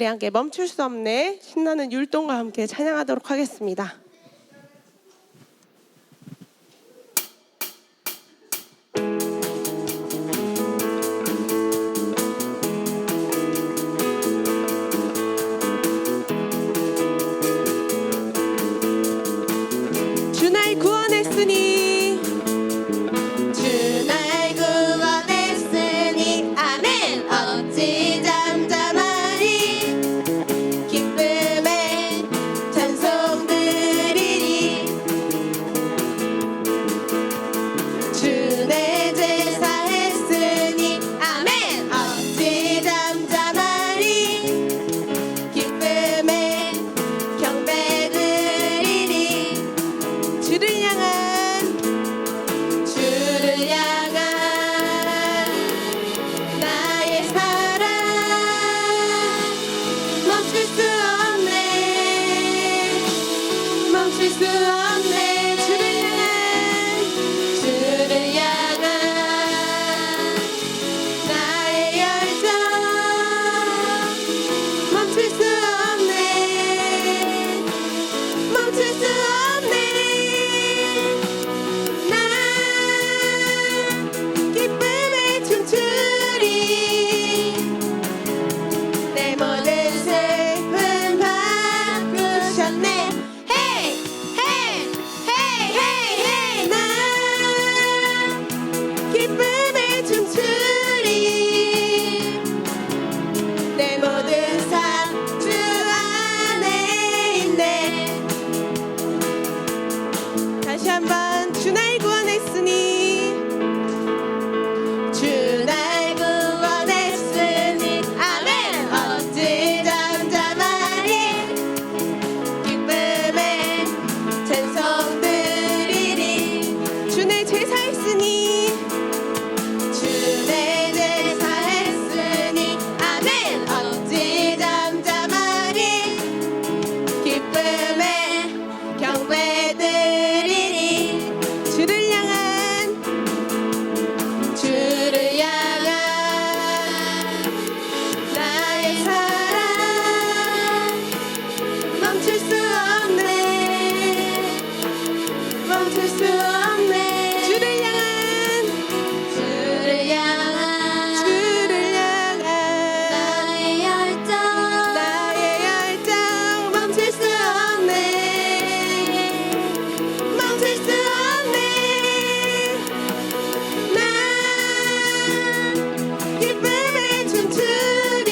자리에 함께 멈출 수 없네 신나는 율동과 함께 찬양하도록 하겠습니다. 주 날 구원했으니 주 날 구원했으니 아멘. 어찌 잠잠하리. 기쁨의 찬송 드리리. 주 내 제사 했으니 아멘. 어찌 잠잠하리. 기쁨의 경배 드리리. 주를 향한 주를 향한 나의 사랑 멈출 수 없네. 멈출 수 없네. 주를 향한 나의 열정 멈출 수 없네. 멈출 수 없네. 나 기쁨에 춤추리. 내 모든 슬픔 바꾸셨네. 헤이 헤이 헤이 헤이 헤이. 나 기쁨에 춤추리. 내 모든 삶 주 안에 있네. 다시 한번 주 날 구원했으니 주 날 구원했으니 아멘. 어찌 잠잠하리. 기쁨의 찬송 드리리. 주 내 제사했으니 주 내 제사 했으니 아멘. 어찌 잠잠하리. 기쁨의 경배 드리리. 주를 향한 주를 향한 나의 사랑 멈출 수 없네. 멈출 수 없네. 주를 향한 주를 향한 주를 향한 나의 열정 나의 열정 멈출 수 없네. 멈출 수 없네. 나 기쁨에 춤추리.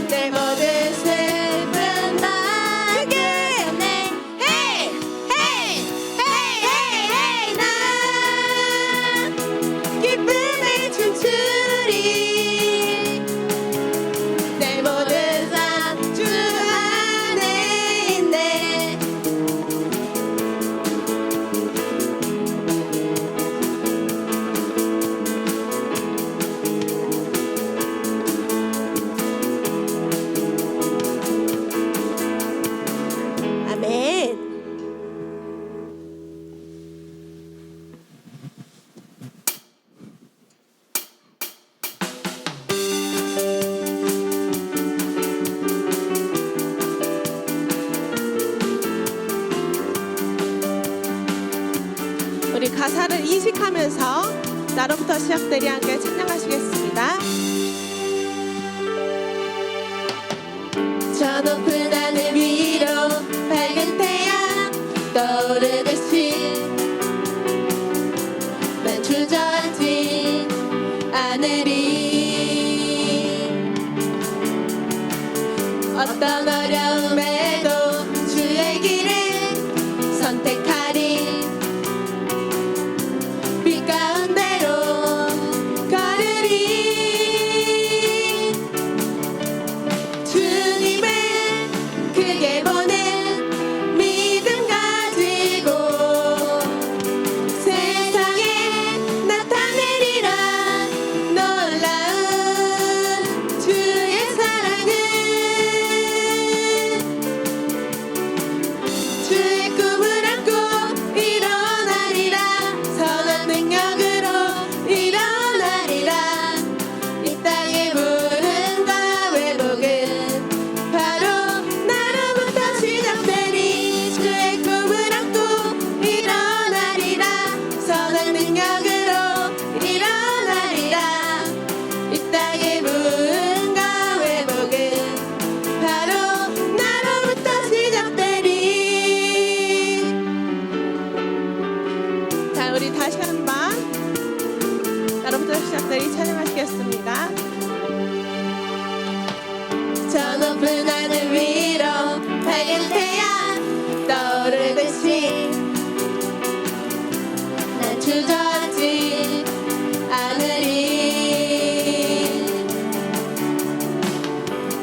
내 모든 슬픔 바꾸네. 헤이 헤이 헤이 헤이 헤이. 나 기쁨에 춤추리. 내 모든 삶 주 안에 있네. 아멘. 우리 가사를 인식하면서 나로부터 시작되리 함께 찬양하시겠습니다. 저 높은 하늘 위로 밝은 태양 떠오르듯이 난 주저앉지 않으리. 어떤 어려움에도 주의 길을 선택하리. 빛 가운데로 걸으리. 주님을 크게 보는 믿음 가지고 세상에 나타내리라. 놀라운 주의 사랑을 우리 다시 한번 나로부터 시작되리 찬양하시겠습니다. 저 높은 하늘 위로 밝은 태양 떠오르듯이 난 주저하지 않으리.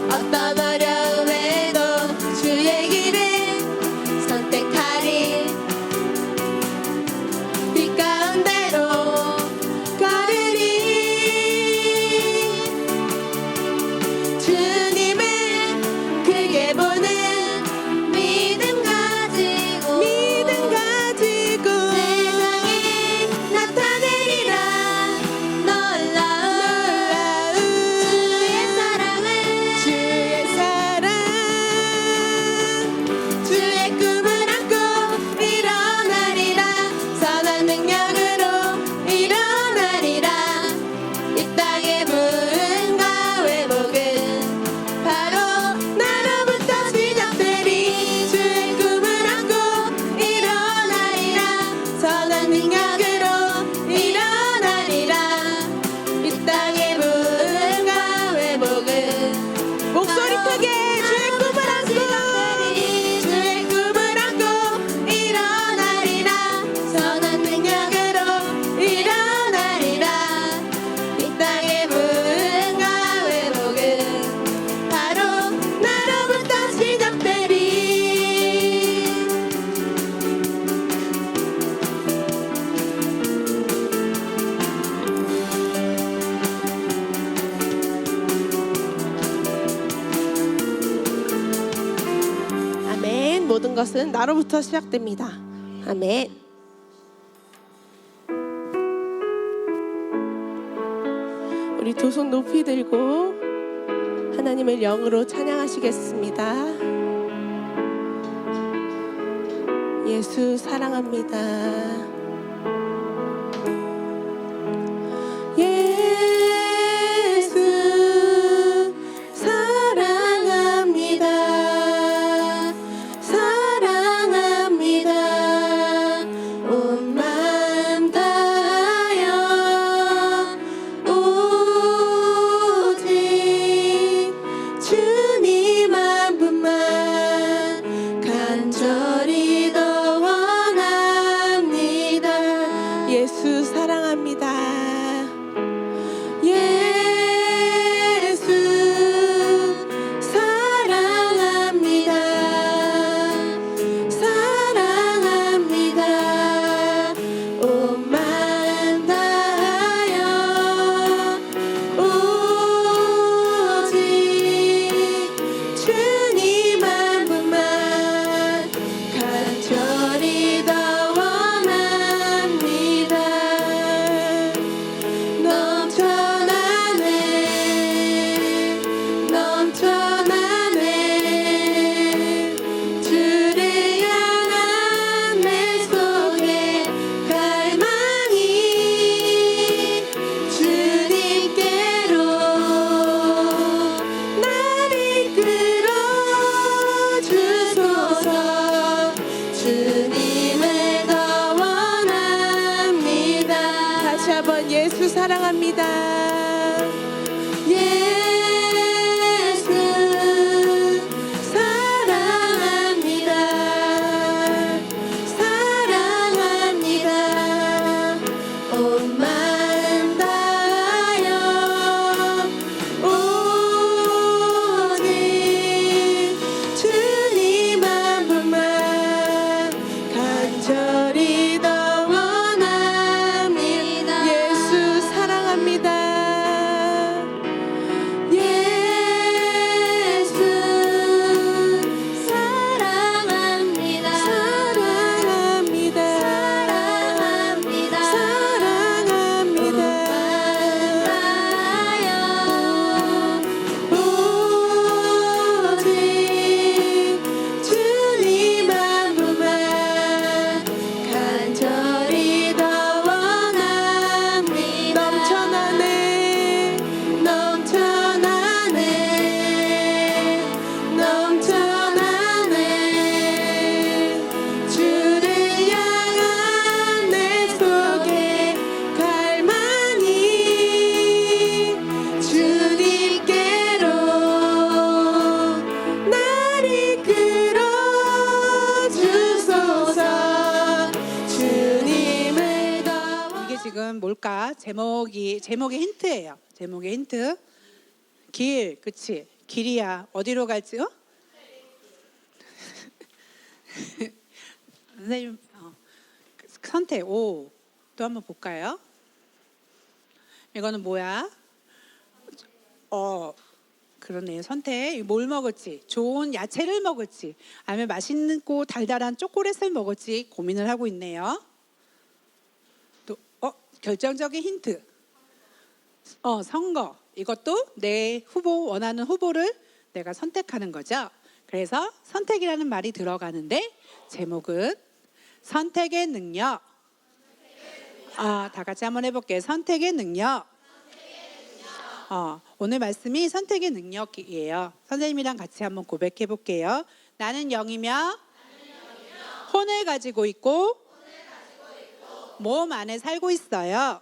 어떤 어려움에도 주의 길을 선택하리. 빛 가운데로 걸으리. 주님을 크게 보는 믿음 가지고 세상에 나타내리라. 놀라운 주의 사랑 주의 꿈을 안고 일어나리라. 선한 능력으로 일어나리라. 이 땅의 부흥과 회복은 바로 나로부터 시작되리. 주의 꿈을 안고 일어나리라. 선한 능력으로 일어나리라. 이 땅의 부흥과 회복은 목소리 크게 주의 꿈을 안고 주의 꿈을 안고 일어나리라. 선한 능력으로 일어나리라. 이 땅의 부흥과 회복은 바로 나로부터 시작되리. 아멘. 모든 것은 나로부터 시작됩니다. 아멘. 우리 두 손 높이 들고 하나님을 영으로 찬양하시겠습니다. 예수 사랑합니다. 예수 사랑합니다. 사랑합니다. 온 마음 다하여 오직 주님 한 분만 간절히 더 원합니다. 예수 사랑합니다. 예수 사랑합니다. 사랑합니다. 온 마음 다하여 오직 주님 한 분만 간절히 더 원합니다. 넘쳐나네 넘쳐나네 주를 향한 내 속에 갈망이 주님께로 날 이끌어 주소서. 주님을 더 원합니다. 다시 한번 예수 사랑합니다. 예수 사랑합니다. 사랑합니다. 온 마음 다하여 오직 주님 한 분만 간절히 더 원합니다. 예수 사랑합니다. 지금 뭘까? 제목의 힌트예요. 제목의 힌트. 길, 그치? 길이야. 어디로 갈지? 어? 선생님, 선택. 오, 또 한번 볼까요? 이거는 뭐야? 그러네요. 선택. 뭘 먹을지, 좋은 야채를 먹을지, 아니면 맛있고 달달한 초콜릿을 먹을지 고민을 하고 있네요. 또, 결정적인 힌트. 선거. 이것도 내 원하는 후보를 내가 선택하는 거죠. 그래서 선택이라는 말이 들어가는데 제목은 선택의 능력. 다 같이 한번 해볼게요. 선택의 능력. 오늘 말씀이 선택의 능력이에요. 선생님이랑 같이 한번 고백해 볼게요. 나는 영이며 혼을 가지고 있고 몸 안에 살고 있어요.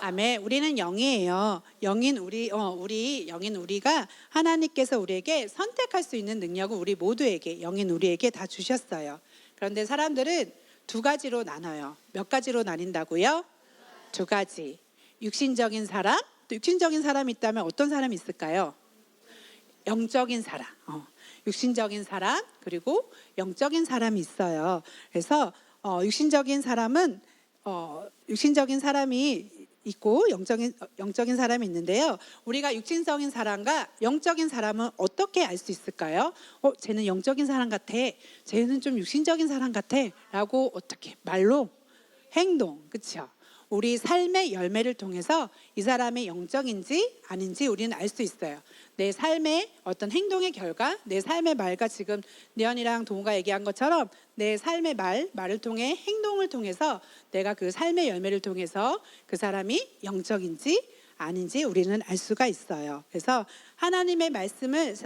아멘. 우리는 영이에요. 영인 우리가 하나님께서 우리에게 선택할 수 있는 능력을 우리 모두에게, 영인 우리에게 다 주셨어요. 그런데 사람들은 두 가지로 나눠요. 몇 가지로 나뉜다고요? 두 가지. 육신적인 사람, 또 육신적인 사람이 있다면 어떤 사람이 있을까요? 영적인 사람, 육신적인 사람, 그리고 영적인 사람이 있어요. 그래서 육신적인 사람이 있고 영적인 사람이 있는데요. 우리가 육신적인 사람과 영적인 사람은 어떻게 알 수 있을까요? 쟤는 영적인 사람 같아, 쟤는 좀 육신적인 사람 같아라고 어떻게 말로, 행동, 그렇죠? 우리 삶의 열매를 통해서 이 사람이 영적인지 아닌지 우리는 알 수 있어요. 내 삶의 어떤 행동의 결과, 내 삶의 말과 지금 니언이랑 동우가 얘기한 것처럼 내 삶의 말을 통해, 행동을 통해서 내가 그 삶의 열매를 통해서 그 사람이 영적인지 아닌지 우리는 알 수가 있어요. 그래서 하나님의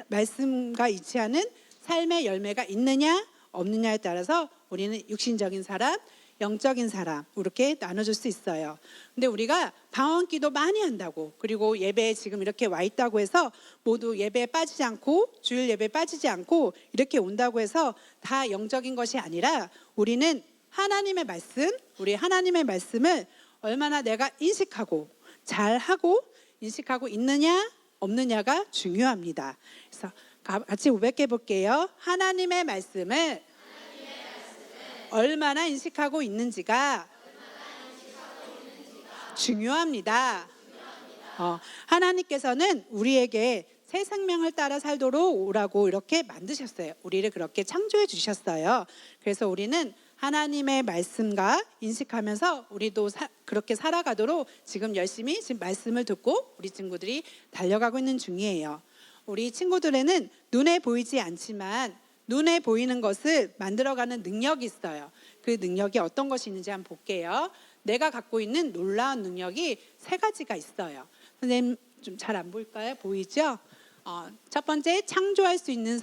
말씀과 일치하는 삶의 열매가 있느냐 없느냐에 따라서 우리는 육신적인 사람, 영적인 사람 이렇게 나눠줄 수 있어요. 근데 우리가 방언기도 많이 한다고, 그리고 예배에 지금 이렇게 와 있다고 해서 모두 예배에 빠지지 않고, 주일 예배에 빠지지 않고 이렇게 온다고 해서 다 영적인 것이 아니라 우리는 하나님의 말씀을 얼마나 내가 인식하고 잘하고 인식하고 있느냐 없느냐가 중요합니다. 그래서 같이 고백해 볼게요. 하나님의 말씀을 얼마나 인식하고 있는지가 중요합니다. 하나님께서는 우리에게 새 생명을 따라 살도록 오라고 이렇게 만드셨어요. 우리를 그렇게 창조해 주셨어요. 그래서 우리는 하나님의 말씀과 인식하면서 우리도 그렇게 살아가도록 지금 열심히 지금 말씀을 듣고 우리 친구들이 달려가고 있는 중이에요. 우리 친구들에는 눈에 보이지 않지만 눈에 보이는 것을 만들어가는 능력이 있어요. 그 능력이 어떤 것이 있는지 한번 볼게요. 내가 갖고 있는 놀라운 능력이 세 가지가 있어요. 선생님 좀 잘 안 보일까요? 보이죠? 첫 번째, 창조할 수 있는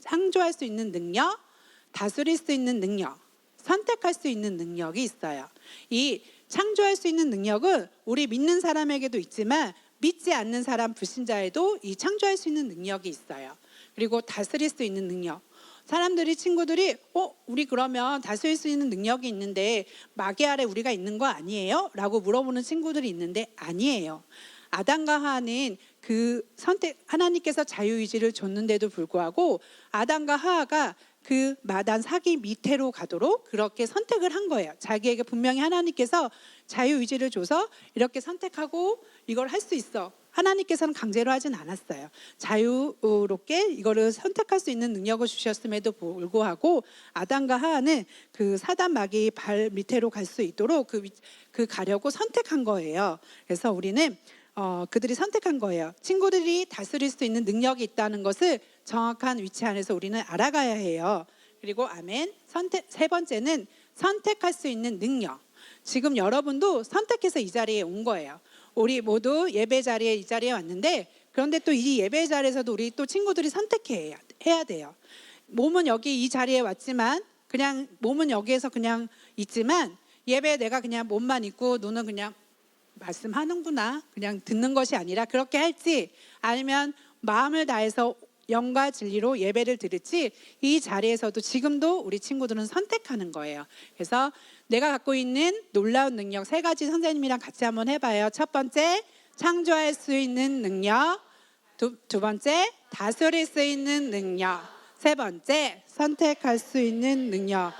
창조할 수 있는 능력, 다스릴 수 있는 능력, 선택할 수 있는 능력이 있어요. 이 창조할 수 있는 능력은 우리 믿는 사람에게도 있지만 믿지 않는 사람, 불신자에도 이 창조할 수 있는 능력이 있어요. 그리고 다스릴 수 있는 능력. 친구들이 우리 그러면 다스릴 수 있는 능력이 있는데 마귀 아래 우리가 있는 거 아니에요? 라고 물어보는 친구들이 있는데 아니에요. 아담과 하와는 그 하나님께서 자유의지를 줬는데도 불구하고 아담과 하와가 그 마단 사기 밑으로 가도록 그렇게 선택을 한 거예요. 자기에게 분명히 하나님께서 자유의지를 줘서 이렇게 선택하고 이걸 할 수 있어. 하나님께서는 강제로 하진 않았어요. 자유롭게 이거를 선택할 수 있는 능력을 주셨음에도 불구하고 아담과 하와는 그 사단 마귀 발 밑으로 갈 수 있도록 그 가려고 선택한 거예요. 그래서 우리는 그들이 선택한 거예요. 친구들이 다스릴 수 있는 능력이 있다는 것을 정확한 위치 안에서 우리는 알아가야 해요. 그리고 아멘. 세 번째는 선택할 수 있는 능력. 지금 여러분도 선택해서 이 자리에 온 거예요. 우리 모두 예배 자리에 이 자리에 왔는데 그런데 또 이 예배 자리에서도 우리 또 친구들이 선택해야 돼요. 몸은 여기 이 자리에 왔지만 그냥 몸은 여기에서 그냥 있지만 예배에 내가 그냥 몸만 있고 눈은 그냥 말씀하는구나 그냥 듣는 것이 아니라 그렇게 할지 아니면 마음을 다해서 영과 진리로 예배를 드렸지 이 자리에서도 지금도 우리 친구들은 선택하는 거예요. 그래서 내가 갖고 있는 놀라운 능력 세 가지 선생님이랑 같이 한번 해봐요. 첫 번째, 창조할 수 있는 능력. 두 번째, 다스릴 수 있는 능력. 세 번째, 선택할 수 있는 능력.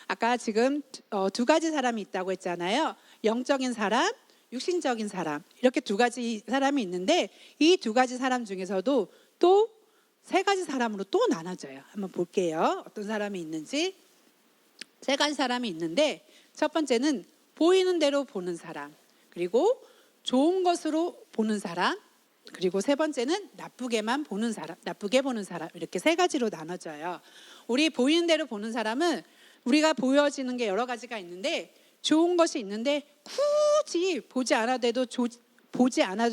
아까 지금 두 가지 사람이 있다고 했잖아요. 영적인 사람, 육신적인 사람. 이렇게 두 가지 사람이 있는데 이 두 가지 사람 중에서도 또 세 가지 사람으로 또 나눠져요. 한번 볼게요. 어떤 사람이 있는지. 세 가지 사람이 있는데 첫 번째는 보이는 대로 보는 사람, 그리고 좋은 것으로 보는 사람, 그리고 세 번째는 나쁘게만 보는 사람, 나쁘게 보는 사람, 이렇게 세 가지로 나눠져요. 우리 보이는 대로 보는 사람은 우리가 보여지는 게 여러 가지가 있는데 좋은 것이 있는데 굳이 보지 않아도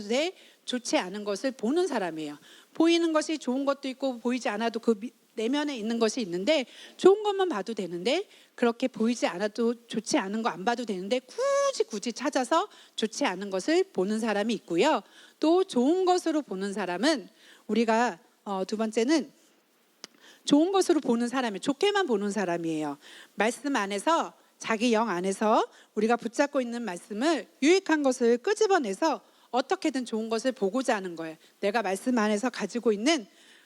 돼 좋지 않은 것을 보는 사람이에요. 보이는 것이 좋은 것도 있고 보이지 않아도 그 내면에 있는 것이 있는데 좋은 것만 봐도 되는데 그렇게 보이지 않아도 좋지 않은 거 안 봐도 되는데 굳이 찾아서 좋지 않은 것을 보는 사람이 있고요. 또 좋은 것으로 보는 사람은 우리가 두 번째는 좋은 것으로 보는 사람이 좋게만 보는 사람이에요. 말씀 안에서 자기 영 안에서 우리가 붙잡고 있는 말씀을 유익한 것을 끄집어내서 어떻게든 좋은 것을 보고자 하는 거예요. 내가 말씀 안에서 가지고 있는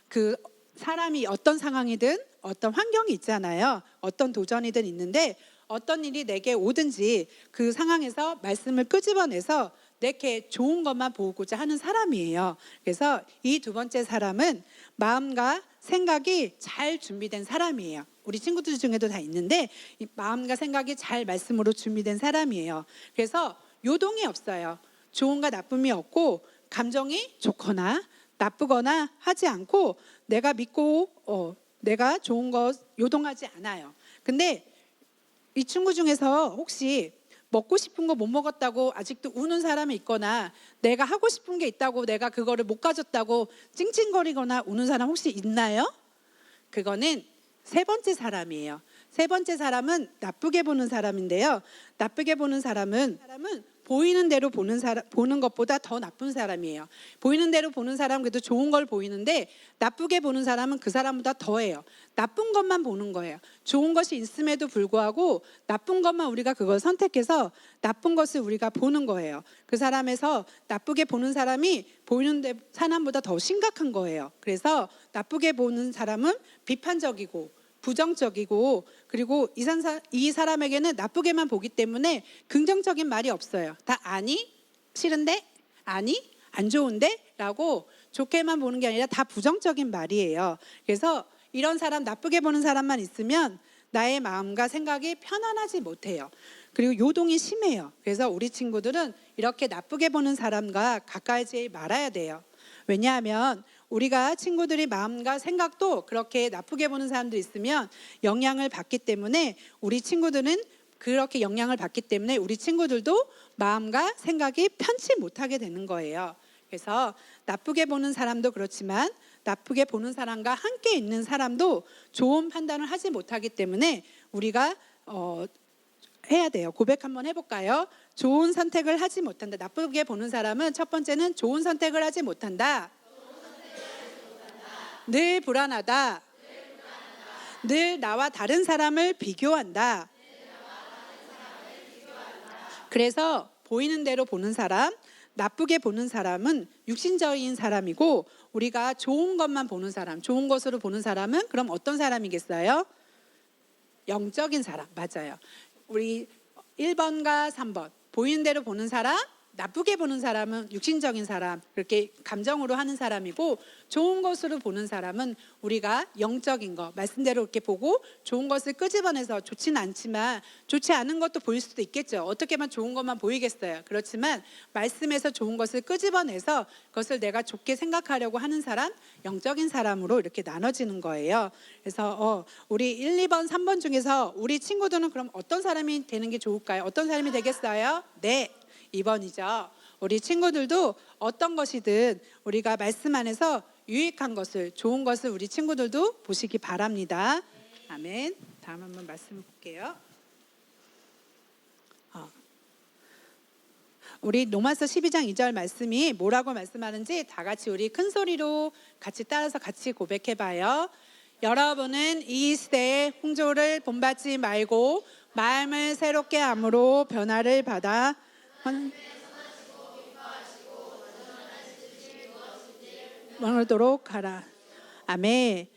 그 사람이 어떤 상황이든 어떤 환경이 있잖아요. 어떤 도전이든 있는데 어떤 일이 내게 오든지 그 상황에서 말씀을 끄집어내서 내게 좋은 것만 보고자 하는 사람이에요. 그래서 이 두 번째 사람은 마음과 생각이 잘 준비된 사람이에요. 우리 친구들 중에도 다 있는데 이 마음과 생각이 잘 말씀으로 준비된 사람이에요. 그래서 요동이 없어요. 좋은가 나쁨이 없고 감정이 좋거나 나쁘거나 하지 않고 내가 믿고 내가 좋은 것 요동하지 않아요. 근데 이 친구 중에서 혹시 먹고 싶은 거 못 먹었다고 아직도 우는 사람이 있거나 내가 하고 싶은 게 있다고 내가 그거를 못 가졌다고 찡찡거리거나 우는 사람 혹시 있나요? 그거는 세 번째 사람이에요. 세 번째 사람은 나쁘게 보는 사람인데요. 나쁘게 보는 사람은 보이는 대로 보는 것보다 더 나쁜 사람이에요. 보이는 대로 보는 사람은 그래도 좋은 걸 보이는데 나쁘게 보는 사람은 그 사람보다 더해요. 나쁜 것만 보는 거예요. 좋은 것이 있음에도 불구하고 나쁜 것만 우리가 그걸 선택해서 나쁜 것을 우리가 보는 거예요. 그 사람에서 나쁘게 보는 사람이 보이는 사람보다 더 심각한 거예요. 그래서 나쁘게 보는 사람은 비판적이고 부정적이고 그리고 이 사람에게는 나쁘게만 보기 때문에 긍정적인 말이 없어요. 다 아니, 싫은데, 아니, 안 좋은데 라고 좋게만 보는 게 아니라 다 부정적인 말이에요. 그래서 이런 사람, 나쁘게 보는 사람만 있으면 나의 마음과 생각이 편안하지 못해요. 그리고 요동이 심해요. 그래서 우리 친구들은 이렇게 나쁘게 보는 사람과 가까이지 말아야 돼요. 왜냐하면 우리가 친구들이 마음과 생각도 그렇게 나쁘게 보는 사람도 있으면 영향을 받기 때문에 우리 친구들은 그렇게 영향을 받기 때문에 우리 친구들도 마음과 생각이 편치 못하게 되는 거예요. 그래서 나쁘게 보는 사람도 그렇지만 나쁘게 보는 사람과 함께 있는 사람도 좋은 판단을 하지 못하기 때문에 우리가 해야 돼요. 고백 한번 해볼까요? 좋은 선택을 하지 못한다. 나쁘게 보는 사람은 첫 번째는 좋은 선택을 하지 못한다. 늘 불안하다. 늘 나와 다른 사람을 비교한다. 그래서 보이는 대로 보는 사람, 나쁘게 보는 사람은 육신적인 사람이고 우리가 좋은 것만 보는 사람, 좋은 것으로 보는 사람은 그럼 어떤 사람이겠어요? 영적인 사람, 맞아요. 우리 1번과 3번 보이는 대로 보는 사람, 나쁘게 보는 사람은 육신적인 사람, 그렇게 감정으로 하는 사람이고 좋은 것으로 보는 사람은 우리가 영적인 거 말씀대로 이렇게 보고 좋은 것을 끄집어내서 좋지는 않지만 좋지 않은 것도 보일 수도 있겠죠. 어떻게만 좋은 것만 보이겠어요. 그렇지만 말씀에서 좋은 것을 끄집어내서 그것을 내가 좋게 생각하려고 하는 사람, 영적인 사람으로 이렇게 나눠지는 거예요. 그래서 우리 1, 2번, 3번 중에서 우리 친구들은 그럼 어떤 사람이 되는 게 좋을까요? 어떤 사람이 되겠어요? 네, 2번이죠. 우리 친구들도 어떤 것이든 우리가 말씀 안에서 유익한 것을, 좋은 것을 우리 친구들도 보시기 바랍니다. 아멘. 다음 한번 말씀 볼게요. 우리 로마서 12장 2절 말씀이 뭐라고 말씀하는지 다 같이 우리 큰 소리로 같이 따라서 같이 고백해 봐요. 여러분은 이 시대의 풍조를 본받지 말고 마음을 새롭게 함으로 변화를 받아 원하도록 하라. 아멘.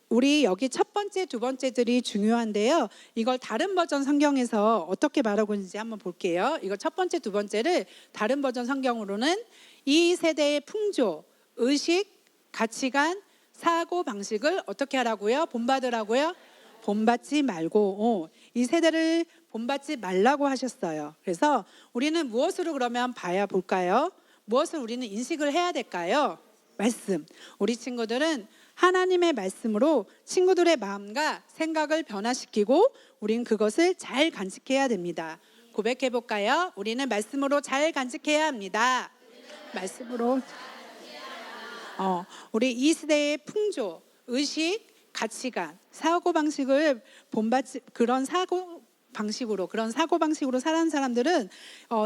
우리 여기 첫 번째, 두 번째들이 중요한데요. 이걸 다른 버전 성경에서 어떻게 말하고 있는지 한번 볼게요. 이거 첫 번째, 두 번째를 다른 버전 성경으로는 이 세대의 풍조, 의식, 가치관, 사고 방식을 어떻게 하라고요? 본받으라고요? 본받지 말고 이 세대를 본받지 말라고 하셨어요. 그래서 우리는 무엇으로 그러면 봐야 볼까요? 무엇을 우리는 인식을 해야 될까요? 말씀. 우리 친구들은 하나님의 말씀으로 친구들의 마음과 생각을 변화시키고 우린 그것을 잘 간직해야 됩니다. 고백해 볼까요? 우리는 말씀으로 잘 간직해야 합니다. 말씀으로 우리 이 시대의 풍조, 의식, 가치관, 사고 방식을 본받지 그런 사고 방식으로 살아가는 사람들은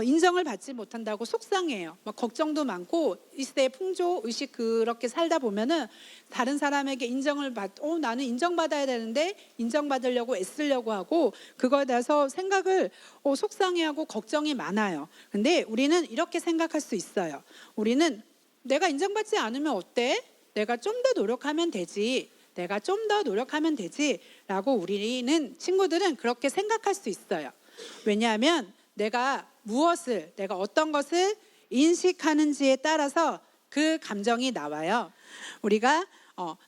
인정을 받지 못한다고 속상해요. 막 걱정도 많고 이 시대의 풍조 의식 그렇게 살다 보면은 다른 사람에게 인정을 나는 인정받아야 되는데 인정받으려고 애쓰려고 하고 그거에 대해서 생각을 속상해하고 걱정이 많아요. 근데 우리는 이렇게 생각할 수 있어요. 우리는 내가 인정받지 않으면 어때? 내가 좀 더 노력하면 되지. 내가 좀 더 노력하면 되지라고 우리는 친구들은 그렇게 생각할 수 있어요. 왜냐하면 내가 어떤 것을 인식하는지에 따라서 그 감정이 나와요. 우리가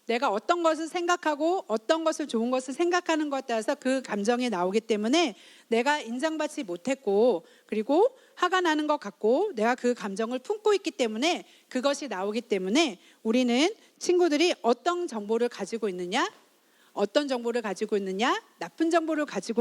내가 어떤 것을 생각하고 어떤 것을 좋은 것을 생각하는 것에 따라서 그 감정이 나오기 때문에 내가 인정받지 못했고 그리고 화가 나는 것 같고 내가 그 감정을 품고 있기 때문에 그것이 나오기 때문에 우리는 친구들이 어떤 정보를 가지고 있느냐, 나쁜 정보를 가지고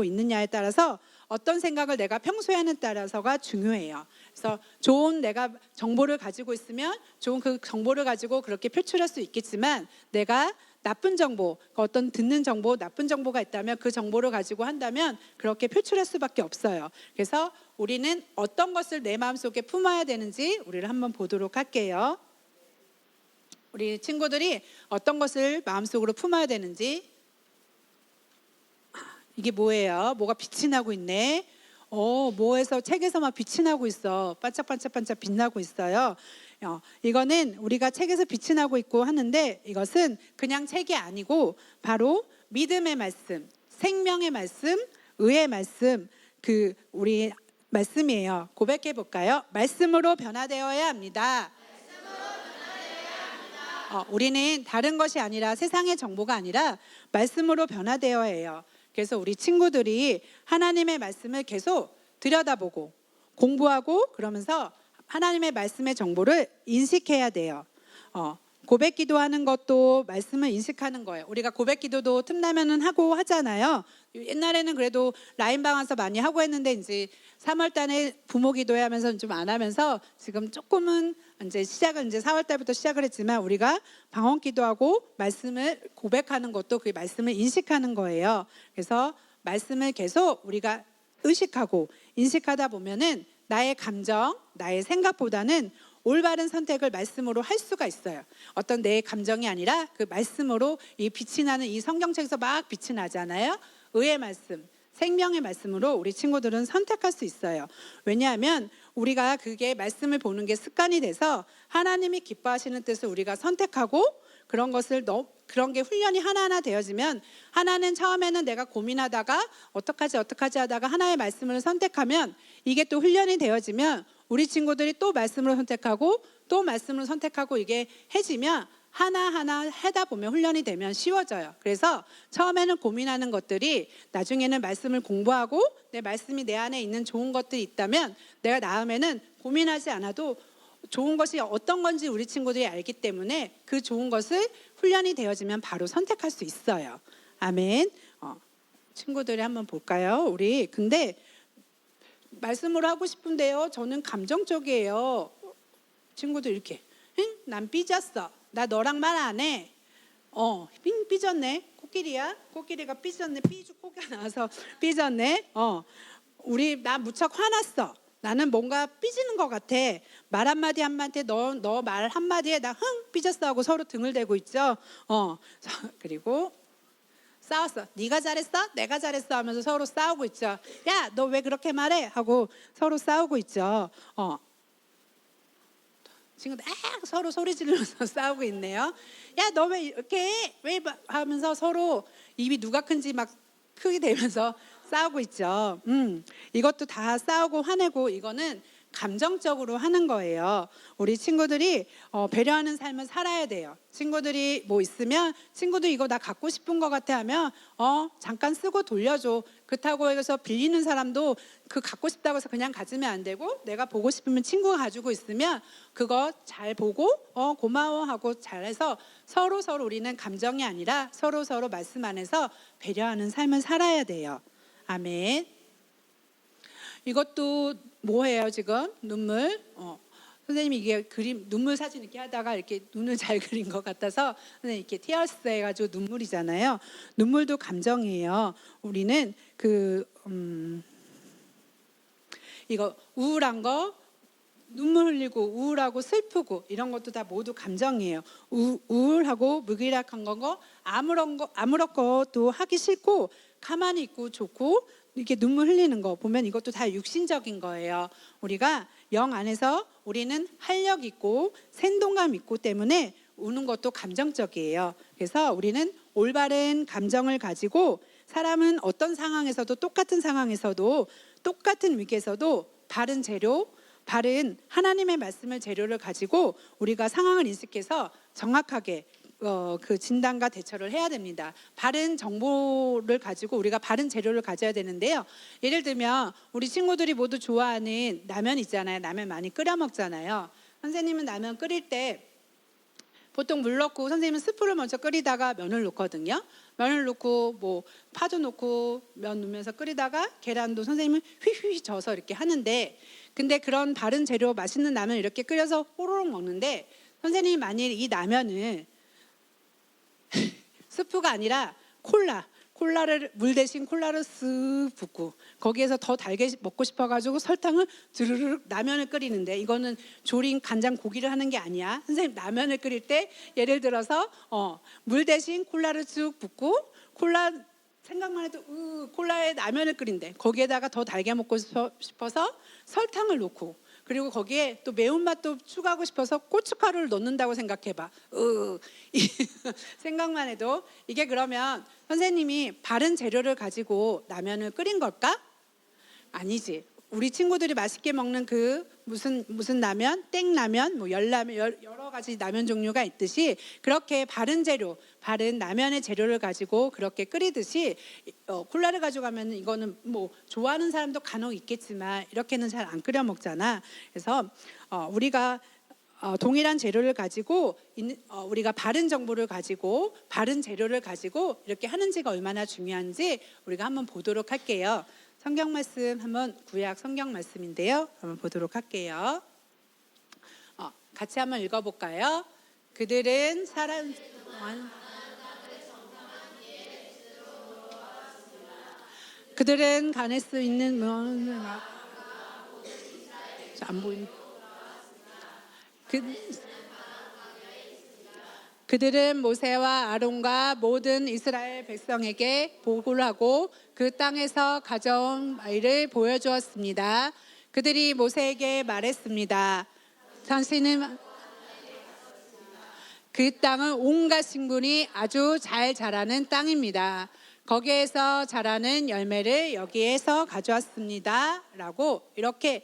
있느냐에 따라서 어떤 생각을 내가 평소에 하는 따라서가 중요해요. 그래서 좋은 내가 정보를 가지고 있으면 좋은 그 정보를 가지고 그렇게 표출할 수 있겠지만 내가 나쁜 정보, 어떤 듣는 정보, 나쁜 정보가 있다면 그 정보를 가지고 한다면 그렇게 표출할 수밖에 없어요. 그래서 우리는 어떤 것을 내 마음속에 품어야 되는지 우리를 한번 보도록 할게요. 우리 친구들이 어떤 것을 마음속으로 품어야 되는지. 이게 뭐예요? 뭐가 빛이 나고 있네. 책에서 막 빛이 나고 있어. 반짝반짝반짝 빛나고 있어요. 이거는 우리가 책에서 빛이 나고 있고 하는데 이것은 그냥 책이 아니고 바로 믿음의 말씀, 생명의 말씀, 의의 말씀, 우리 말씀이에요. 고백해 볼까요? 말씀으로 변화되어야 합니다. 우리는 다른 것이 아니라 세상의 정보가 아니라 말씀으로 변화되어야 해요. 그래서 우리 친구들이 하나님의 말씀을 계속 들여다보고 공부하고 그러면서 하나님의 말씀의 정보를 인식해야 돼요. 고백 기도하는 것도 말씀을 인식하는 거예요. 우리가 고백 기도도 틈나면은 하고 하잖아요. 옛날에는 그래도 라인방 와서 많이 하고 했는데 이제 3월 달에 부모 기도회 하면서 좀 안 하면서 지금 조금은 이제 4월 달부터 시작을 했지만 우리가 방언 기도하고 말씀을 고백하는 것도 그 말씀을 인식하는 거예요. 그래서 말씀을 계속 우리가 의식하고 인식하다 보면은 나의 감정, 나의 생각보다는 올바른 선택을 말씀으로 할 수가 있어요. 어떤 내 감정이 아니라 그 말씀으로 이 빛이 나는 이 성경책에서 막 빛이 나잖아요. 의의 말씀, 생명의 말씀으로 우리 친구들은 선택할 수 있어요. 왜냐하면 우리가 그게 말씀을 보는 게 습관이 돼서 하나님이 기뻐하시는 뜻을 우리가 선택하고 그런 게 훈련이 하나하나 되어지면 하나는 처음에는 내가 고민하다가 어떡하지 하다가 하나의 말씀을 선택하면 이게 또 훈련이 되어지면 우리 친구들이 또 말씀을 선택하고 또 말씀을 선택하고 이게 해지면 하나하나 하다 보면 훈련이 되면 쉬워져요. 그래서 처음에는 고민하는 것들이 나중에는 말씀을 공부하고 내 말씀이 내 안에 있는 좋은 것들이 있다면 내가 다음에는 고민하지 않아도 좋은 것이 어떤 건지 우리 친구들이 알기 때문에 그 좋은 것을 훈련이 되어지면 바로 선택할 수 있어요. 아멘. 친구들이 한번 볼까요? 우리 근데 말씀으로 하고 싶은데요. 저는 감정적이에요. 친구들 이렇게 난 삐졌어. 나 너랑 말 안 해. 삐졌네. 코끼리가 삐졌네. 삐죽 코가 나와서 삐졌네. 나 무척 화났어. 나는 뭔가 삐지는 것 같아. 말 한마디 한마디에 너 말 한마디에 나 삐졌어 하고 서로 등을 대고 있죠. 그리고 싸웠어. 네가 잘했어? 내가 잘했어 하면서 서로 싸우고 있죠. 야, 너 왜 그렇게 말해? 하고 서로 싸우고 있죠. 친구들 서로 소리 지르면서 싸우고 있네요. 야, 너 왜 이렇게 해? 왜 하면서 서로 입이 누가 큰지 막 크게 되면서 싸우고 있죠. 이것도 다 싸우고 화내고 이거는 감정적으로 하는 거예요. 우리 친구들이 배려하는 삶을 살아야 돼요. 친구들이 뭐 있으면 친구도 이거 나 갖고 싶은 것 같아 하면 잠깐 쓰고 돌려줘. 그렇다고 해서 빌리는 사람도 그 갖고 싶다고 해서 그냥 가지면 안 되고 내가 보고 싶으면 친구가 가지고 있으면 그거 잘 보고 고마워 하고 잘해서 서로 우리는 감정이 아니라 서로 말씀 안에서 배려하는 삶을 살아야 돼요. 아멘. 이것도 뭐예요 지금? 눈물. 선생님이 이게 그림 눈물 사진 이렇게 하다가 이렇게 눈을 잘 그린 것 같아서 선생님 이렇게 티어스 해가지고 눈물이잖아요. 눈물도 감정이에요. 우리는 이거 우울한 거 눈물 흘리고 우울하고 슬프고 이런 것도 다 모두 감정이에요. 우울하고 무기력한 거 아무런 것도 하기 싫고 가만히 있고 좋고 이렇게 눈물 흘리는 거 보면 이것도 다 육신적인 거예요. 우리가 영 안에서 우리는 활력 있고 생동감 있고 때문에 우는 것도 감정적이에요. 그래서 우리는 올바른 감정을 가지고 사람은 어떤 상황에서도 똑같은 상황에서도 똑같은 위기에서도 바른 재료, 바른 하나님의 말씀을 재료를 가지고 우리가 상황을 인식해서 정확하게 그 진단과 대처를 해야 됩니다. 바른 정보를 가지고 우리가 바른 재료를 가져야 되는데요. 예를 들면 우리 친구들이 모두 좋아하는 라면 있잖아요. 라면 많이 끓여 먹잖아요. 선생님은 라면 끓일 때 보통 물 넣고 선생님은 스프를 먼저 끓이다가 면을 넣거든요. 면을 넣고 뭐 파도 넣고 면 넣으면서 끓이다가 계란도 선생님은 휘휘 져서 이렇게 하는데 근데 그런 바른 재료 맛있는 라면 이렇게 끓여서 호로록 먹는데 선생님이 만일 이 라면을 스프가 아니라 콜라를 물 대신 콜라를 쓱 붓고 거기에서 더 달게 먹고 싶어가지고 설탕을 드르륵 라면을 끓이는데 이거는 조린 간장 고기를 하는 게 아니야. 선생님 라면을 끓일 때 예를 들어서 물 대신 콜라를 쭉 붓고 콜라 생각만 해도 콜라에 라면을 끓인대. 거기에다가 더 달게 먹고 싶어서 설탕을 넣고 그리고 거기에 또 매운맛도 추가하고 싶어서 고춧가루를 넣는다고 생각해봐. 생각만 해도 이게 그러면 선생님이 바른 재료를 가지고 라면을 끓인 걸까? 아니지. 우리 친구들이 맛있게 먹는 그 무슨 라면, 땡라면, 뭐 열라면 여러 가지 라면 종류가 있듯이 그렇게 바른 재료, 바른 라면의 재료를 가지고 그렇게 끓이듯이 콜라를 가져가면 이거는 뭐 좋아하는 사람도 간혹 있겠지만 이렇게는 잘 안 끓여 먹잖아. 그래서 우리가 동일한 재료를 가지고 우리가 바른 정보를 가지고 바른 재료를 가지고 이렇게 하는지가 얼마나 중요한지 우리가 한번 보도록 할게요. 성경 말씀 한번 구약 성경 말씀인데요. 한번 보도록 할게요. 같이 한번 읽어볼까요? 그들은 그들은 가낼 수 있는 안 보이네. 그들은 모세와 아론과 모든 이스라엘 백성에게 보고를 하고 그 땅에서 가져온 아이를 보여주었습니다. 그들이 모세에게 말했습니다. 당신은 그 땅은 온갖 식물이 아주 잘 자라는 땅입니다. 거기에서 자라는 열매를 여기에서 가져왔습니다. 라고 이렇게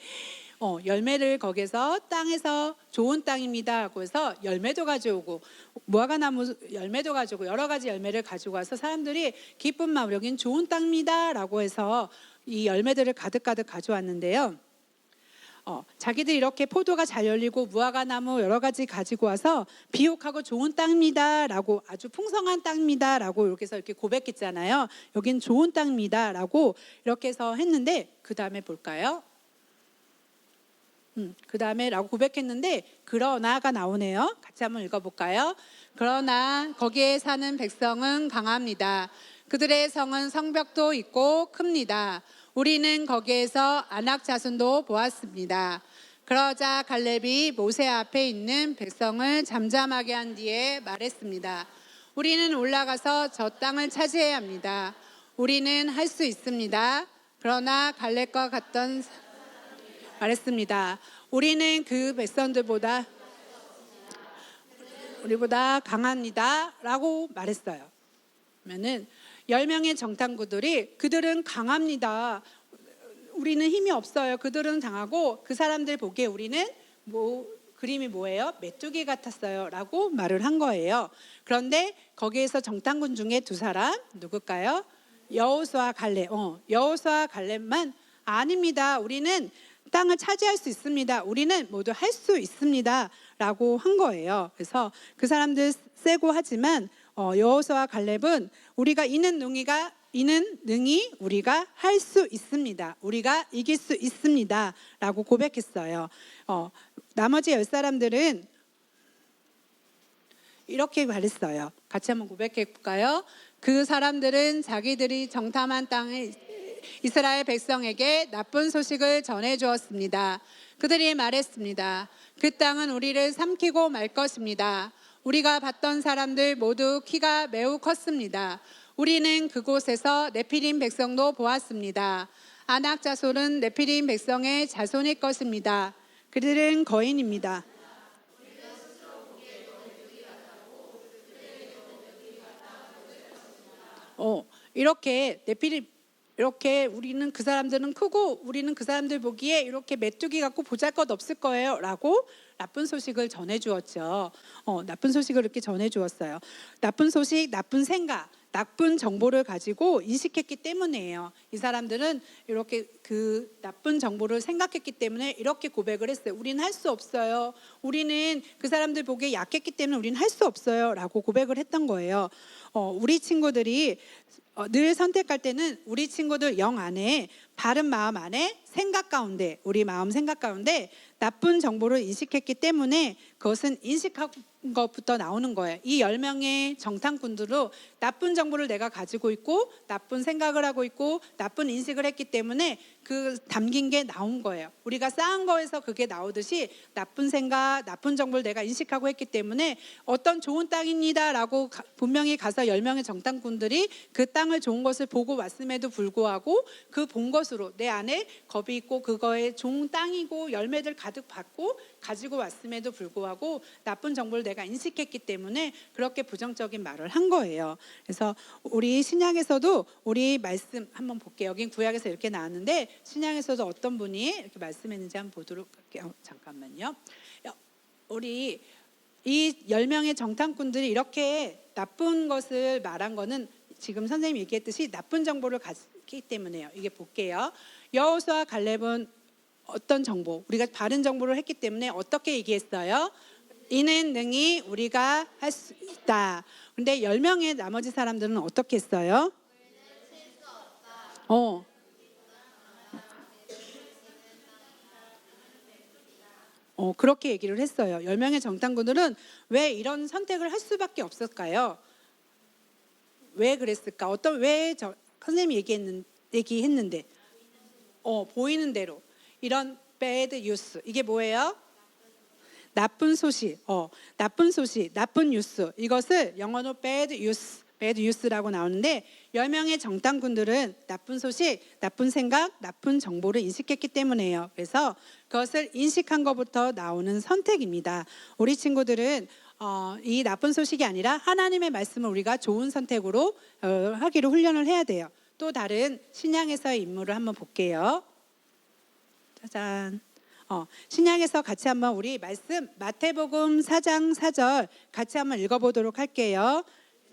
열매를 거기서 땅에서 좋은 땅입니다 라고 해서 열매도 가져오고 무화과나무 열매도 가져오고 여러 가지 열매를 가지고 와서 사람들이 기쁜 마음으로 여긴 좋은 땅입니다 라고 해서 이 열매들을 가득 가져왔는데요. 자기들이 이렇게 포도가 잘 열리고 무화과나무 여러 가지 가지고 와서 비옥하고 좋은 땅입니다 라고 아주 풍성한 땅입니다 라고 이렇게 해서 이렇게 고백했잖아요. 여긴 좋은 땅입니다 라고 이렇게 해서 했는데 그 다음에 볼까요? 그 다음에 라고 고백했는데 그러나가 나오네요. 같이 한번 읽어볼까요? 그러나 거기에 사는 백성은 강합니다. 그들의 성은 성벽도 있고 큽니다. 우리는 거기에서 아낙 자손도 보았습니다. 그러자 갈렙이 모세 앞에 있는 백성을 잠잠하게 한 뒤에 말했습니다. 우리는 올라가서 저 땅을 차지해야 합니다. 우리는 할 수 있습니다. 그러나 갈렙과 같던 말했습니다. 우리는 그 백성들보다 우리보다 강합니다 라고 말했어요. 그러면은 10명의 정탐구들이 그들은 강합니다. 우리는 힘이 없어요. 그들은 강하고 그 사람들 보기에 우리는 그림이 뭐예요? 메뚜기 같았어요 라고 말을 한 거예요. 그런데 거기에서 정탐군 중에 두 사람 누굴까요? 여호수아 갈렙. 여호수아 갈렙만 아닙니다. 우리는 땅을 차지할 수 있습니다. 우리는 모두 할 수 있습니다 라고 한 거예요. 그래서 그 사람들 세고 하지만 여호수아 갈렙은 우리가 이는 능히 우리가 할 수 있습니다. 우리가 이길 수 있습니다 라고 고백했어요. 나머지 10사람들은 이렇게 말했어요. 같이 한번 고백해 볼까요? 그 사람들은 자기들이 정탐한 땅에 이스라엘 백성에게 나쁜 소식을 전해 주었습니다. 그들이 말했습니다. 그 땅은 우리를 삼키고 말 것입니다. 우리가 봤던 사람들 모두 키가 매우 컸습니다. 우리는 그곳에서 네피림 백성도 보았습니다. 아낙 자손은 네피림 백성의 자손일 것입니다. 그들은 거인입니다. 이렇게 네피림 이렇게 우리는 그 사람들은 크고 우리는 그 사람들 보기에 이렇게 메뚜기 같고 보잘것 없을 거예요 라고 나쁜 소식을 전해주었죠. 나쁜 소식을 이렇게 전해주었어요. 나쁜 소식, 나쁜 생각, 나쁜 정보를 가지고 인식했기 때문이에요. 이 사람들은 이렇게 그 나쁜 정보를 생각했기 때문에 이렇게 고백을 했어요. 우리는 할 수 없어요. 우리는 그 사람들 보기에 약했기 때문에 우리는 할 수 없어요 라고 고백을 했던 거예요. 우리 친구들이 늘 선택할 때는 우리 친구들 영 안에 바른 마음 안에 생각 가운데 우리 마음 생각 가운데 나쁜 정보를 인식했기 때문에 그것은 인식한 것부터 나오는 거예요. 이 10명의 정탐꾼들도 나쁜 정보를 내가 가지고 있고 나쁜 생각을 하고 있고 나쁜 인식을 했기 때문에 그 담긴 게 나온 거예요. 우리가 쌓은 거에서 그게 나오듯이 나쁜 생각, 나쁜 정보를 내가 인식하고 했기 때문에 어떤 좋은 땅입니다 라고 분명히 가서 10명의 정탐꾼들이 그 땅을 좋은 것을 보고 왔음에도 불구하고 그 본 것으로 내 안에 겁이 있고 그거에 좋은 땅이고 열매들 가득 받고 가지고 왔음에도 불구하고 나쁜 정보를 내가 인식했기 때문에 그렇게 부정적인 말을 한 거예요. 그래서 우리 신약에서도 우리 말씀 한번 볼게요. 여긴 구약에서 이렇게 나왔는데 신약에서도 어떤 분이 이렇게 말씀했는지 한번 보도록 할게요. 잠깐만요. 우리 이 10명의 정탐꾼들이 이렇게 나쁜 것을 말한 거는 지금 선생님이 얘기했듯이 나쁜 정보를 가지기 때문에요. 이게 볼게요. 여호수아 갈렙은 어떤 정보? 우리가 바른 정보를 했기 때문에 어떻게 얘기했어요? 이는 능히 우리가 할 수 있다. 근데 10명의 나머지 사람들은 어떻게 했어요? 그렇게 얘기를 했어요. 10명의 정탐꾼들은 왜 이런 선택을 할 수밖에 없을까요? 왜 그랬을까? 선생님이 얘기했는데 보이는 대로 이런 bad news 이게 뭐예요? 나쁜 소식, 나쁜 뉴스 이것을 영어로 bad news라고 나오는데 10명의 정탐꾼들은 나쁜 소식, 나쁜 생각, 나쁜 정보를 인식했기 때문이에요. 그래서 그것을 인식한 것부터 나오는 선택입니다. 우리 친구들은 이 나쁜 소식이 아니라 하나님의 말씀을 우리가 좋은 선택으로 하기로 훈련을 해야 돼요. 또 다른 신약에서의 인물을 한번 볼게요. 짜잔. 신약에서 같이 한번 우리 말씀 마태복음 4장 4절 같이 한번 읽어보도록 할게요.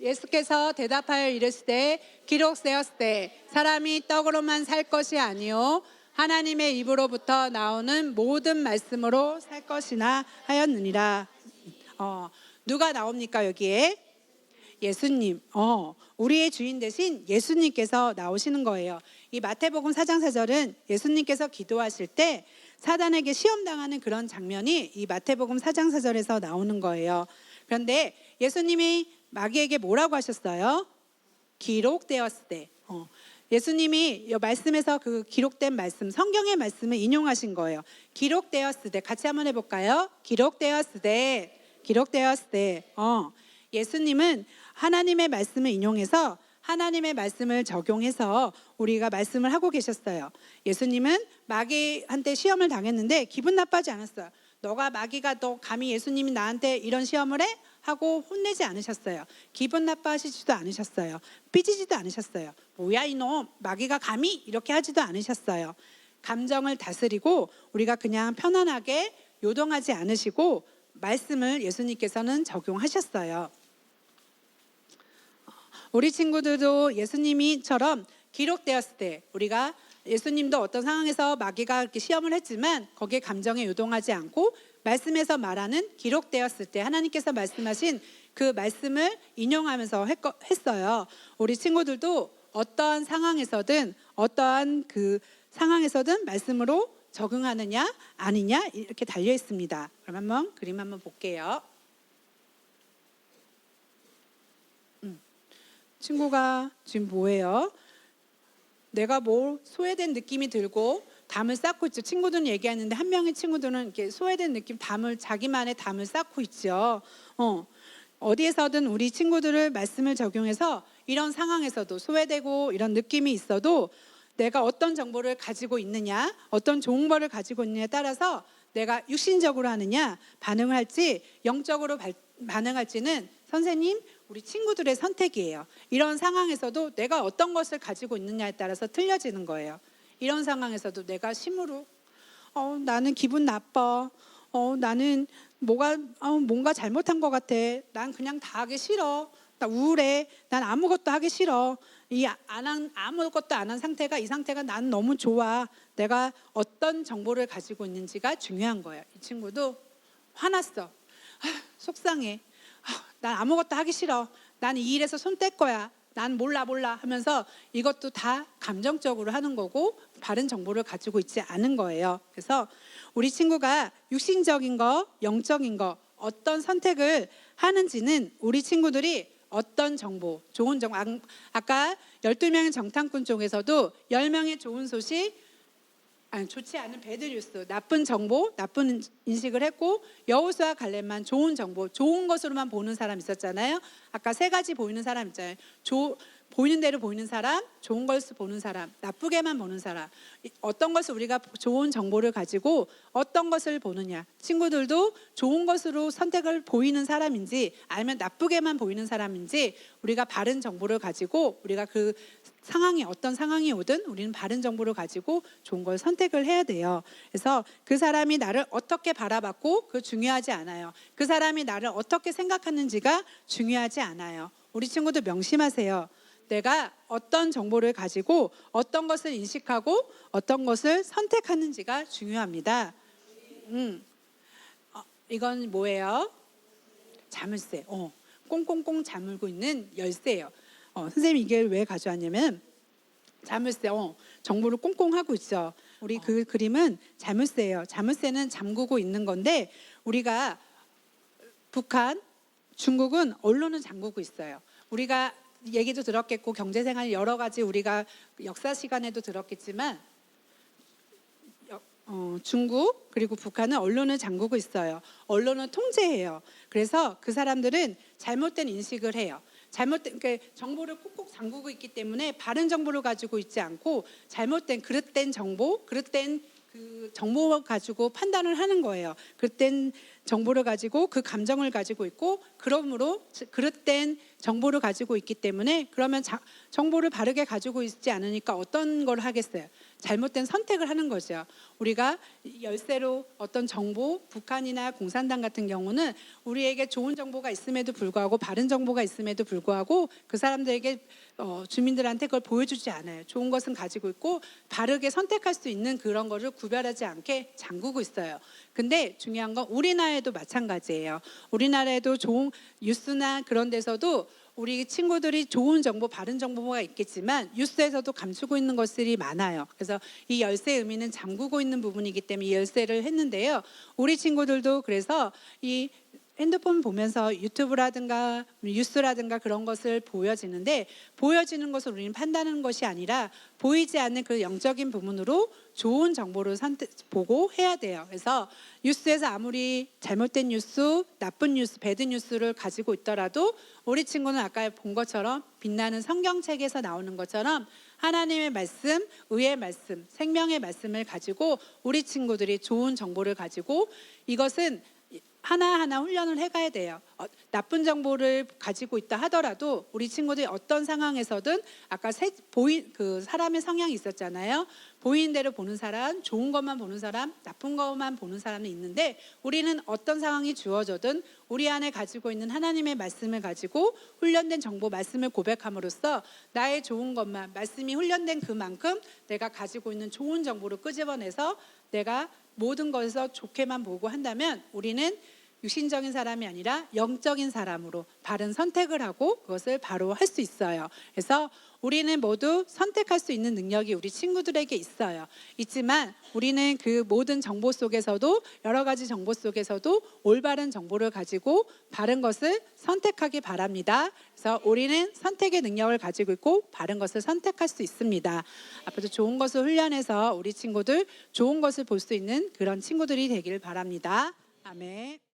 예수께서 대답하여 이르시되 기록되었으되 사람이 떡으로만 살 것이 아니요 하나님의 입으로부터 나오는 모든 말씀으로 살 것이나 하였느니라. 누가 나옵니까 여기에? 예수님. 우리의 주인 대신 예수님께서 나오시는 거예요. 이 마태복음 4장 4절은 예수님께서 기도하실 때 사단에게 시험당하는 그런 장면이 이 마태복음 4장 4절에서 나오는 거예요. 그런데 예수님이 마귀에게 뭐라고 하셨어요? 기록되었을 때. 예수님이 이 말씀에서 그 기록된 말씀, 성경의 말씀을 인용하신 거예요. 기록되었을 때. 같이 한번 해볼까요? 기록되었을 때. 기록되었을 때. 예수님은 하나님의 말씀을 인용해서 하나님의 말씀을 적용해서 우리가 말씀을 하고 계셨어요. 예수님은 마귀한테 시험을 당했는데 기분 나빠하지 않았어요. 너가 마귀가 너 감히 예수님이 나한테 이런 시험을 해? 하고 혼내지 않으셨어요. 기분 나빠하시지도 않으셨어요. 삐지지도 않으셨어요. 뭐야 이놈, 마귀가 감히 이렇게 하지도 않으셨어요. 감정을 다스리고 우리가 그냥 편안하게 요동하지 않으시고 말씀을 예수님께서는 적용하셨어요. 우리 친구들도 예수님이처럼 기록되었을 때 우리가 예수님도 어떤 상황에서 마귀가 이렇게 시험을 했지만 거기에 감정에 요동하지 않고 말씀에서 말하는 기록되었을 때 하나님께서 말씀하신 그 말씀을 인용하면서 했어요. 우리 친구들도 어떠한 상황에서든 어떠한 그 상황에서든 말씀으로 적응하느냐 아니냐 이렇게 달려 있습니다. 그럼 한번 그림 한번 볼게요. 친구가 지금 뭐예요? 내가 뭐 소외된 느낌이 들고 담을 쌓고 있죠. 친구들은 얘기하는데 한 명의 친구들은 이렇게 소외된 느낌, 자기만의 담을 쌓고 있죠. 어디에서든 우리 친구들을 말씀을 적용해서 이런 상황에서도 소외되고 이런 느낌이 있어도 내가 어떤 정보를 가지고 있느냐, 어떤 좋은 거를 가지고 있느냐에 따라서 내가 육신적으로 하느냐, 반응을 할지 영적으로 반응할지는 선생님, 우리 친구들의 선택이에요. 이런 상황에서도 내가 어떤 것을 가지고 있느냐에 따라서 틀려지는 거예요. 이런 상황에서도 내가 심으로 나는 기분 나빠. 나는 뭔가 잘못한 것 같아. 난 그냥 다 하기 싫어. 나 우울해. 난 아무것도 하기 싫어. 아무것도 안 한 상태가 이 상태가 난 너무 좋아. 내가 어떤 정보를 가지고 있는지가 중요한 거예요. 이 친구도 화났어. 속상해. 난 아무것도 하기 싫어. 난 이 일에서 손 뗄 거야. 난 몰라 하면서 이것도 다 감정적으로 하는 거고 바른 정보를 가지고 있지 않은 거예요. 그래서 우리 친구가 육신적인 거, 영적인 거 어떤 선택을 하는지는 우리 친구들이 어떤 정보, 좋은 정보, 아까 12명의 정탐꾼 쪽에서도 10명의 좋은 소식, 좋지 않은 배드뉴스, 나쁜 정보, 나쁜 인식을 했고 여호수아 갈렙만 좋은 정보, 좋은 것으로만 보는 사람 있었잖아요. 아까 세 가지 보이는 사람 있잖아요. 보이는 대로 보이는 사람, 좋은 것을 보는 사람, 나쁘게만 보는 사람. 어떤 것을 우리가 좋은 정보를 가지고 어떤 것을 보느냐. 친구들도 좋은 것으로 선택을 보이는 사람인지 아니면 나쁘게만 보이는 사람인지 우리가 바른 정보를 가지고 우리가 그 상황이 어떤 상황이 오든 우리는 바른 정보를 가지고 좋은 걸 선택을 해야 돼요. 그래서 그 사람이 나를 어떻게 바라봤고 그 중요하지 않아요. 그 사람이 나를 어떻게 생각하는지가 중요하지 않아요. 우리 친구들 명심하세요. 내가 어떤 정보를 가지고 어떤 것을 인식하고 어떤 것을 선택하는지가 중요합니다. 이건 뭐예요? 자물쇠. 꽁꽁꽁 잠물고 있는 열쇠예요. 선생님이 이게 왜 가져왔냐면 자물쇠, 정보를 꽁꽁 하고 있죠. 우리 그 그림은 자물쇠예요. 자물쇠는 잠그고 있는 건데 우리가 북한, 중국은 언론은 잠그고 있어요. 우리가 얘기도 들었겠고 경제생활 여러 가지 우리가 역사 시간에도 들었겠지만 중국 그리고 북한은 언론을 잠그고 있어요. 언론을 통제해요. 그래서 그 사람들은 잘못된 인식을 해요. 그러니까 정보를 콕콕 잠그고 있기 때문에 바른 정보를 가지고 있지 않고 잘못된 그릇된 정보, 그릇된 그 정보를 가지고 판단을 하는 거예요. 그릇된 정보를 가지고 그 감정을 가지고 있고 그러므로 그릇된 정보를 가지고 있기 때문에 그러면 정보를 바르게 가지고 있지 않으니까 어떤 걸 하겠어요? 잘못된 선택을 하는 거죠. 우리가 열쇠로 어떤 정보, 북한이나 공산당 같은 경우는 우리에게 좋은 정보가 있음에도 불구하고 바른 정보가 있음에도 불구하고 그 사람들에게 주민들한테 그걸 보여주지 않아요. 좋은 것은 가지고 있고 바르게 선택할 수 있는 그런 거를 구별하지 않게 잠그고 있어요. 근데 중요한 건 우리나라에도 마찬가지예요. 우리나라에도 좋은 뉴스나 그런 데서도 우리 친구들이 좋은 정보, 바른 정보가 있겠지만 뉴스에서도 감추고 있는 것들이 많아요. 그래서 이 열쇠의 의미는 잠그고 있는 부분이기 때문에 이 열쇠를 했는데요. 우리 친구들도 그래서 이 핸드폰 보면서 유튜브라든가 뉴스라든가 그런 것을 보여지는데 보여지는 것을 우리는 판단하는 것이 아니라 보이지 않는 그 영적인 부분으로 좋은 정보를 보고 해야 돼요. 그래서 뉴스에서 아무리 잘못된 뉴스, 나쁜 뉴스, 배드 뉴스를 가지고 있더라도 우리 친구는 아까 본 것처럼 빛나는 성경책에서 나오는 것처럼 하나님의 말씀, 의의 말씀, 생명의 말씀을 가지고 우리 친구들이 좋은 정보를 가지고 이것은 하나하나 훈련을 해가야 돼요. 나쁜 정보를 가지고 있다 하더라도 우리 친구들이 어떤 상황에서든 아까 그 사람의 성향이 있었잖아요. 보이는 대로 보는 사람, 좋은 것만 보는 사람, 나쁜 것만 보는 사람이 있는데 우리는 어떤 상황이 주어져든 우리 안에 가지고 있는 하나님의 말씀을 가지고 훈련된 정보 말씀을 고백함으로써 나의 좋은 것만 말씀이 훈련된 그만큼 내가 가지고 있는 좋은 정보를 끄집어내서 내가 모든 것에서 좋게만 보고 한다면 우리는 육신적인 사람이 아니라 영적인 사람으로 바른 선택을 하고 그것을 바로 할 수 있어요. 그래서 우리는 모두 선택할 수 있는 능력이 우리 친구들에게 있지만 우리는 그 모든 정보 속에서도 여러 가지 정보 속에서도 올바른 정보를 가지고 바른 것을 선택하기 바랍니다. 그래서 우리는 선택의 능력을 가지고 있고 바른 것을 선택할 수 있습니다. 앞으로도 좋은 것을 훈련해서 우리 친구들 좋은 것을 볼 수 있는 그런 친구들이 되기를 바랍니다. 아멘.